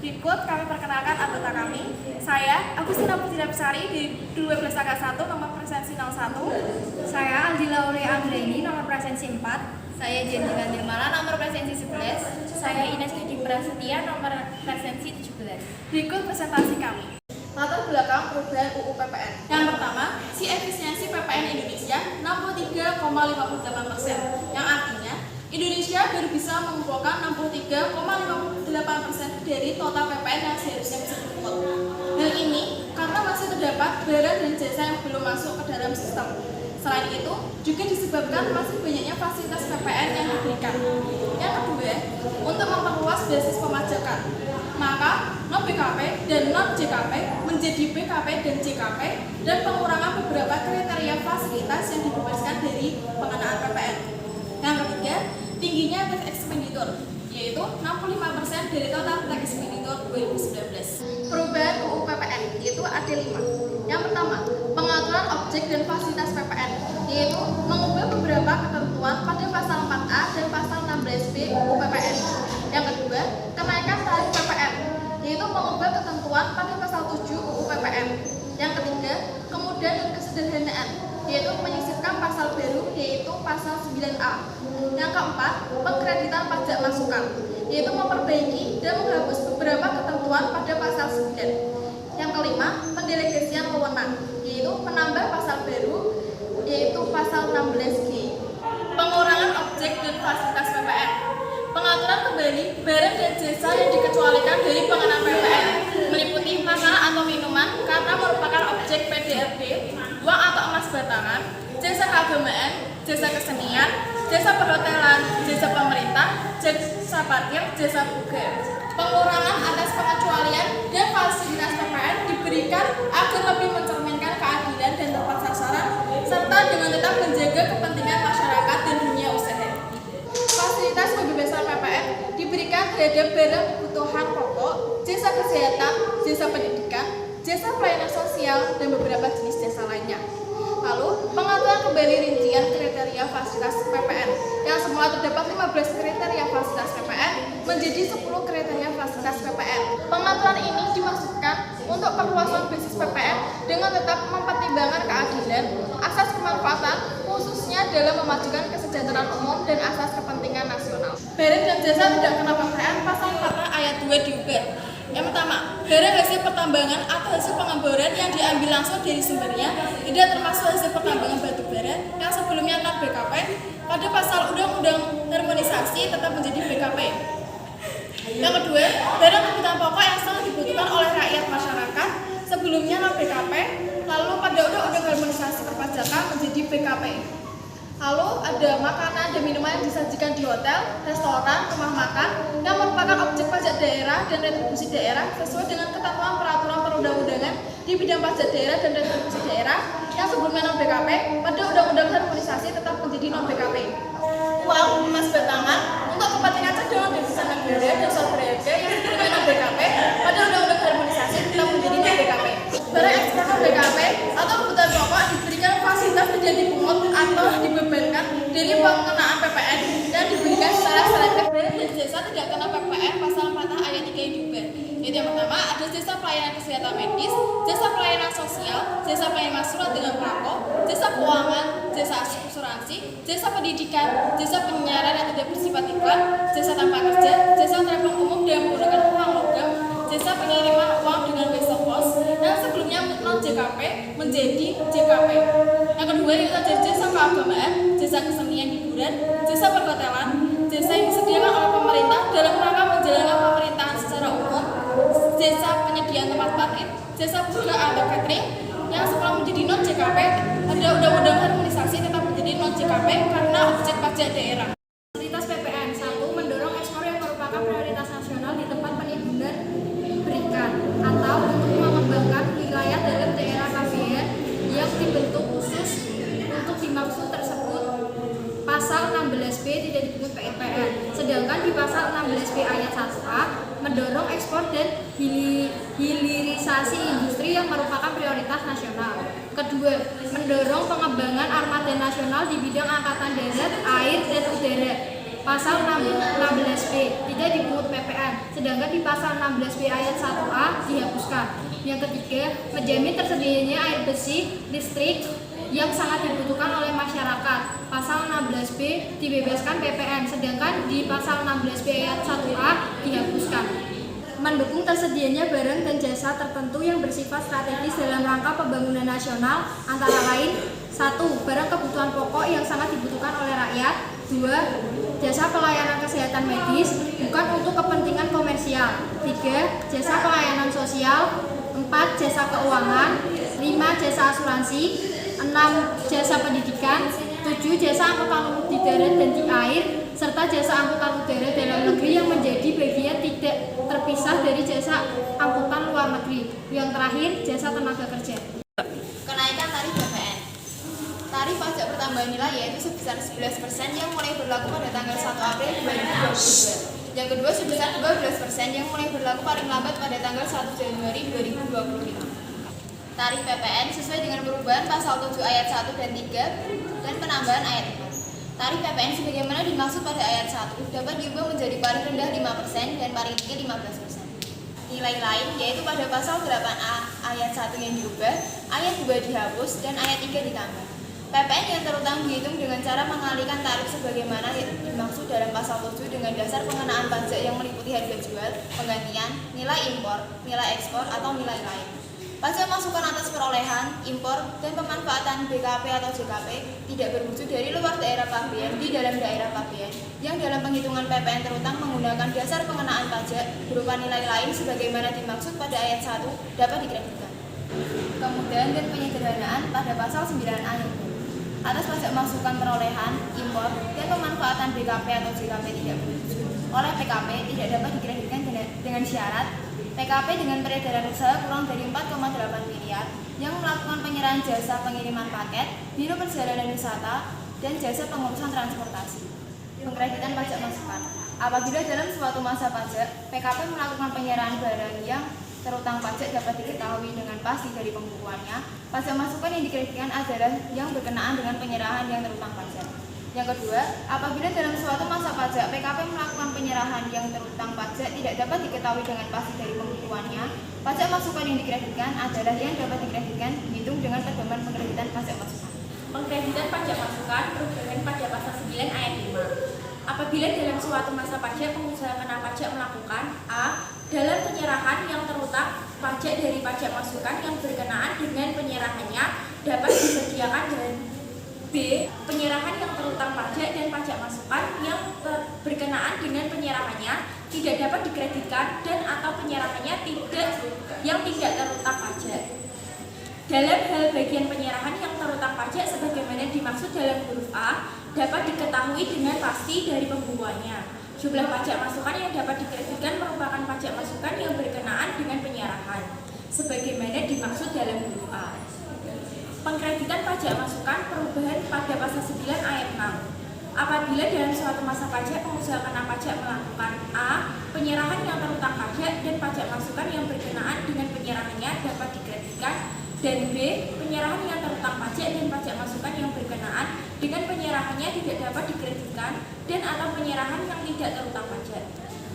Berikut kami perkenalkan anggota kami. Saya Agustina Putri Besari di 12 angka 1 nomor presensi 01. Saya Aldila Ule Anggreni nomor presensi 4. Saya Jendela Nirmala nomor presensi 11. Saya Ines Kiki Prasetya nomor presensi 17. Berikut presentasi kami. Latar belakang perubahan UU PPN. Yang pertama, si efisiensi PPN Indonesia 63,58%, yang artinya Indonesia baru bisa mengumpulkan 63,58% dari total PPN yang seharusnya bisa dipungut. Hal ini karena masih terdapat barang dan jasa yang belum masuk ke dalam sistem. Selain itu, juga disebabkan masih banyaknya fasilitas PPN yang diberikan. Yang kedua, untuk memperluas basis pemajakan, maka non BKP dan non JKP menjadi BKP dan JKP dan pengurangan beberapa kriteria fasilitas yang dibebaskan dari pengenaan PPN. Yang ketiga, tingginya tax expenditure, yaitu 65% dari total tax expenditure 2019. Perubahan UU PPN, yaitu ada 5. Yang pertama, pengaturan objek dan fasilitas PPN, yaitu mengubah beberapa ketentuan pada pasal 4A dan pasal 16B UU PPN. Yang kedua, kenaikan tarif PPN, yaitu mengubah ketentuan pada pasal 7 UU PPN. Yang ketiga, kemudahan dan kesederhanaan, yaitu menyisipkan pasal baru, yaitu pasal 9A. Yang keempat, pengkreditan pajak masukan, yaitu memperbaiki dan menghapus beberapa ketentuan pada pasal 9. Yang kelima, pendelegasian wewenang, yaitu menambah pasal baru, yaitu pasal 16G. Pengurangan objek dan fasilitas PPN, pengaturan kembali barang dan jasa yang dikecualikan dari pengenaan PPN, meliputi makanan atau minuman karena merupakan objek PDRB, uang atau emas batangan, jasa keagamaan, jasa kesenian, jasa perhotelan, jasa pemerintah, jasa parkir, jasa buga. Pengurangan atas pengecualian dan fasilitas PPN diberikan agar lebih mencerminkan keadilan dan tepat sasaran, serta dengan tetap menjaga kepentingan masyarakat dan dunia usaha. Fasilitas pembebasan PPN diberikan terhadap barang kebutuhan pokok, jasa kesehatan, jasa pendidikan, jasa pelayanan sosial, dan beberapa jenis jasa lainnya. Lalu, pengaturan kembali rincian kriteria fasilitas PPN, yang semula terdapat 15 kriteria fasilitas PPN menjadi 10 kriteria fasilitas PPN. Pengaturan ini dimaksudkan untuk perluasan basis PPN dengan tetap mempertimbangkan keadilan, asas kemanfaatan, khususnya dalam memajukan kesejahteraan umum dan asas kepentingan nasional. Barang dan jasa tidak kena PPN pasal 4 ayat 2 diubah. Yang pertama, barang hasil pertambangan atau hasil pengeboran yang diambil langsung dari sumbernya tidak termasuk hasil pertambangan batu bara yang sebelumnya non BKP pada pasal Undang-Undang Harmonisasi tetap menjadi BKP. Yang kedua, barang kebutuhan pokok yang sangat dibutuhkan oleh rakyat masyarakat sebelumnya non BKP, lalu pada Undang-Undang Harmonisasi Perpajakan menjadi BKP. Lalu ada makanan dan minuman yang disajikan di hotel, restoran, rumah makan yang merupakan objek pajak daerah dan retribusi daerah sesuai dengan ketentuan peraturan perundang-undangan di bidang pajak daerah dan retribusi daerah yang sebelumnya non BKP pada Undang-Undang Harmonisasi tetap menjadi non BKP. Uang emas batangan untuk kepentingan cadangan devisa negara dan surat berharga yang sebelumnya non BKP pada Undang-Undang Harmonisasi tetap menjadi non BKP. Barang ekspor non BKP atau kebutuhan pokok diberikan fasilitas tidak dipungut atau dibebankan dari pengenaan PPN dan diberikan secara selektif. Barang dan jasa tidak kena PPN pasal 4 ayat 3 diubah. Jadi yang pertama ada jasa pelayanan kesehatan medis, jasa pelayanan sosial, jasa pengiriman surat dengan perangko, jasa keuangan, jasa asuransi, jasa pendidikan, jasa penyiaran yang tidak bersifat iklan, jasa tanpa kerja, jasa telepon umum dengan menggunakan uang logam, jasa pengiriman uang dengan wesel pos, yang sebelumnya non JKP menjadi JKP. Yang kedua yaitu ada jasa keagamaan, jasa kesenian hiburan, jasa perhotelan, jasa yang disediakan oleh pemerintah dalam rangka menjalankan pemerintahan secara umum, jasa penyediaan tempat parkir, jasa buka atau catering, yang semula menjadi non JKP pada Undang-Undang Harmonisasi tetap menjadi non JKP karena objek pajak daerah. Fasilitas PPN 1. Mendorong ekspor yang merupakan prioritas nasional di tempat penimbunan berikan atau untuk mengembangkan wilayah dalam daerah KBN yang dibentuk khusus untuk dimaksud tersebut. Pasal 16B tidak dipungut PPN. Sedangkan di pasal 16B ayat 1A mendorong ekspor dan hilirisasi industri yang merupakan prioritas nasional. Kedua, mendorong pengembangan armada nasional di bidang angkatan darat, air, dan udara. pasal 16B tidak dipungut PPN, sedangkan di pasal 16B ayat 1A dihapuskan. Yang ketiga, menjamin tersedianya air bersih, listrik yang sangat dibutuhkan oleh masyarakat. Pasal 16B dibebaskan PPN, sedangkan di pasal 16B ayat 1A dihapuskan. Mendukung tersedianya barang dan jasa tertentu yang bersifat strategis dalam rangka pembangunan nasional, antara lain: 1. Barang kebutuhan pokok yang sangat dibutuhkan oleh rakyat. 2. Jasa pelayanan kesehatan medis bukan untuk kepentingan komersial. 3. Jasa pelayanan sosial. 4. Jasa keuangan. 5. Jasa asuransi. 6. Jasa pendidikan. 7. Jasa angkutan umum di darat dan di air, serta jasa angkutan udara dalam negeri yang menjadi bagian tidak terpisah dari jasa angkutan luar negeri. Yang terakhir, jasa tenaga kerja. Kenaikan tarif BPN. Tarif pajak pertambahan nilai yaitu sebesar 11% yang mulai berlaku pada tanggal 1 April 2022. Yang kedua sebesar 12% yang mulai berlaku paling lambat pada tanggal 1 Januari 2025. Tarif PPN sesuai dengan perubahan pasal 7 ayat 1 dan 3 dan penambahan ayat 4. Tarif PPN sebagaimana dimaksud pada ayat 1 dapat diubah menjadi paling rendah 5% dan paling tinggi 15%. Nilai lain yaitu pada pasal 8A ayat 1 yang diubah, ayat 2 dihapus, dan ayat 3 ditambah. PPN yang terutang dihitung dengan cara mengalihkan tarif sebagaimana dimaksud dalam pasal 7 dengan dasar pengenaan pajak yang meliputi harga jual, penggantian, nilai impor, nilai ekspor, atau nilai lain. Pajak masukan atas perolehan, impor, dan pemanfaatan BKP atau JKP tidak berwujud dari luar daerah pabean di dalam daerah pabean yang dalam penghitungan PPN terutang menggunakan dasar pengenaan pajak berupa nilai lain sebagaimana dimaksud pada ayat 1 dapat dikreditkan. Kemudahan dan penyederhanaan pada pasal 9A yang atas pajak masukan perolehan, impor, dan pemanfaatan BKP atau JKP tidak berwujud oleh PKP tidak dapat dikreditkan dengan syarat PKP dengan peredaran usaha kurang dari 4,8 miliar yang melakukan penyerahan jasa pengiriman paket, biro perjalanan wisata, dan jasa pengurusan transportasi. Pengkreditan pajak masukan. Apabila dalam suatu masa pajak, PKP melakukan penyerahan barang yang terutang pajak dapat diketahui dengan pasti dari pembukuannya, pajak masukan yang dikreditkan adalah yang berkenaan dengan penyerahan yang terutang pajak. Yang kedua, apabila dalam suatu masa pajak PKP melakukan penyerahan yang terutang pajak tidak dapat diketahui dengan pasti dari pembukuannya, pajak masukan yang dikreditkan adalah yang dapat dikreditkan dihitung dengan pedoman pengkreditan pajak masukan. Pengkreditan pajak masukan perubahan pada pasal 9 ayat 5. Apabila dalam suatu masa pajak pengusaha kena pajak melakukan A. Dalam penyerahan yang terutang pajak dari pajak masukan yang berkenaan dengan penyerahannya dapat disediakan dan B. Penyerahan yang terutang pajak dan pajak masukan yang berkenaan dengan penyerahannya tidak dapat dikreditkan dan atau penyerahannya yang tidak terutang pajak. Dalam hal bagian penyerahan yang terutang pajak sebagaimana dimaksud dalam huruf A dapat diketahui dengan pasti dari pembukuannya. Jumlah pajak masukan yang dapat dikreditkan merupakan pajak masukan yang berkenaan dengan penyerahan sebagaimana dimaksud dalam huruf A. Pengkreditan pajak masukan perubahan pada pasal 9 ayat 6. Apabila dalam suatu masa pajak pengusaha kena pajak melakukan A. Penyerahan yang terutang pajak dan pajak masukan yang berkenaan dengan penyerahannya dapat dikreditkan, dan B. Penyerahan yang terutang pajak dan pajak masukan yang berkenaan dengan penyerahannya tidak dapat dikreditkan dan atau penyerahan yang tidak terutang pajak.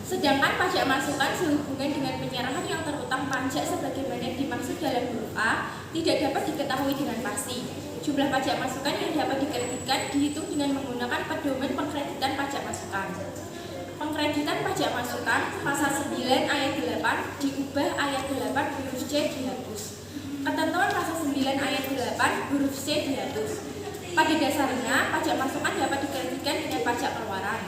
Sedangkan pajak masukan sehubungan dengan penyerahan yang terutang pajak sebagaimana dimaksud dalam huruf A tidak dapat diketahui dengan pasti. Jumlah pajak masukan yang dapat dikreditkan dihitung dengan menggunakan pedoman pengkreditan pajak masukan. Pengkreditan pajak masukan pasal 9 ayat 8 diubah ayat 8 huruf C dihapus. Ketentuan pasal 9 ayat 8 huruf C dihapus. Pada dasarnya, pajak masukan dapat dikreditkan dengan pajak pengeluaran.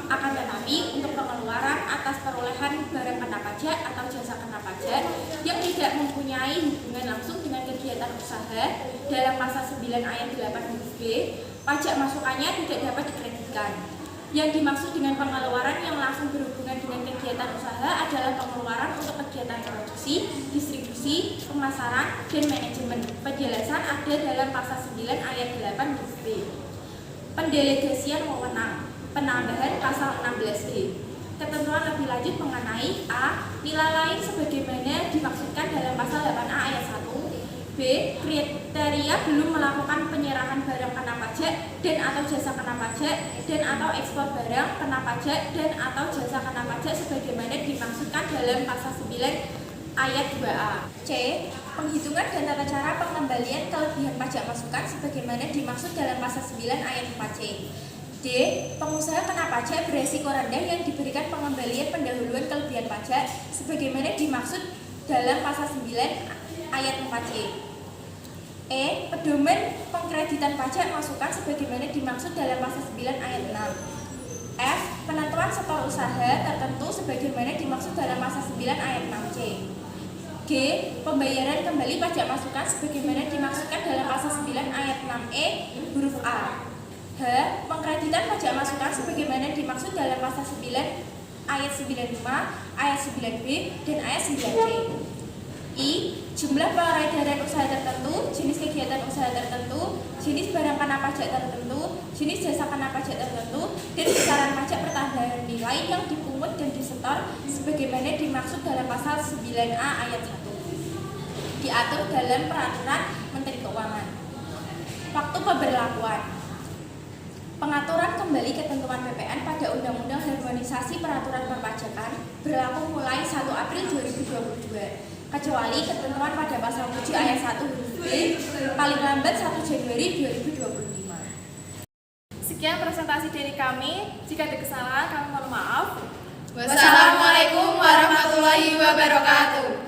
Akan tetapi, untuk pengeluaran atas perolehan barang kena pajak atau jasa kena pajak yang tidak mempunyai hubungan langsung dengan kegiatan usaha dalam pasal 9 ayat 8 huruf B, pajak masukannya tidak dapat dikreditkan. Yang dimaksud dengan pengeluaran yang langsung berhubungan dengan kegiatan usaha adalah pengeluaran untuk kegiatan produksi, distribusi, pemasaran, dan manajemen. Penjelasan ada dalam pasal 9 ayat 8 huruf B. Pendelegasian wewenang. Penambahan pasal 16D. Ketentuan lebih lanjut mengenai A. Nilai lain sebagaimana dimaksudkan dalam pasal 8A ayat 1. B. Kriteria belum melakukan penyerahan barang kena pajak pajak dan atau jasa kena pajak dan atau ekspor barang kena pajak dan atau jasa kena pajak sebagaimana dimaksudkan dalam pasal 9 ayat 2A. C. Penghitungan dan tata cara pengembalian kelebihan pajak masukan sebagaimana dimaksud dalam pasal 9 ayat 4C. D. Pengusaha kena pajak beresiko rendah yang diberikan pengembalian pendahuluan kelebihan pajak sebagaimana dimaksud dalam pasal 9 ayat 4C. E. Pedoman pengkreditan pajak masukan sebagaimana dimaksud dalam pasal 9 ayat 6. F. Penentuan setor usaha tertentu sebagaimana dimaksud dalam pasal 9 ayat 6C. G. Pembayaran kembali pajak masukan sebagaimana dimaksudkan dalam pasal 9 ayat 6E huruf A. H. Pengkreditan pajak masukan sebagaimana dimaksud dalam pasal 9 ayat 95, ayat 9B, dan ayat 9C. I. Jumlah peredaran usaha tertentu, jenis kegiatan usaha tertentu, jenis barang kena pajak tertentu, jenis jasa kena pajak tertentu, dan besaran pajak pertambahan nilai yang dipungut dan disetor sebagaimana dimaksud dalam pasal 9A ayat 1. Diatur dalam peraturan Menteri Keuangan. Waktu pemberlakuan. Pengaturan kembali ketentuan PPN pada Undang-Undang Harmonisasi Peraturan Perpajakan berlaku mulai 1 April 2022. Kecuali ketentuan pada pasal 7 ayat 1 huruf B paling lambat 1 Januari 2025. Sekian presentasi dari kami. Jika ada kesalahan, kami mohon maaf. Wassalamualaikum warahmatullahi wabarakatuh.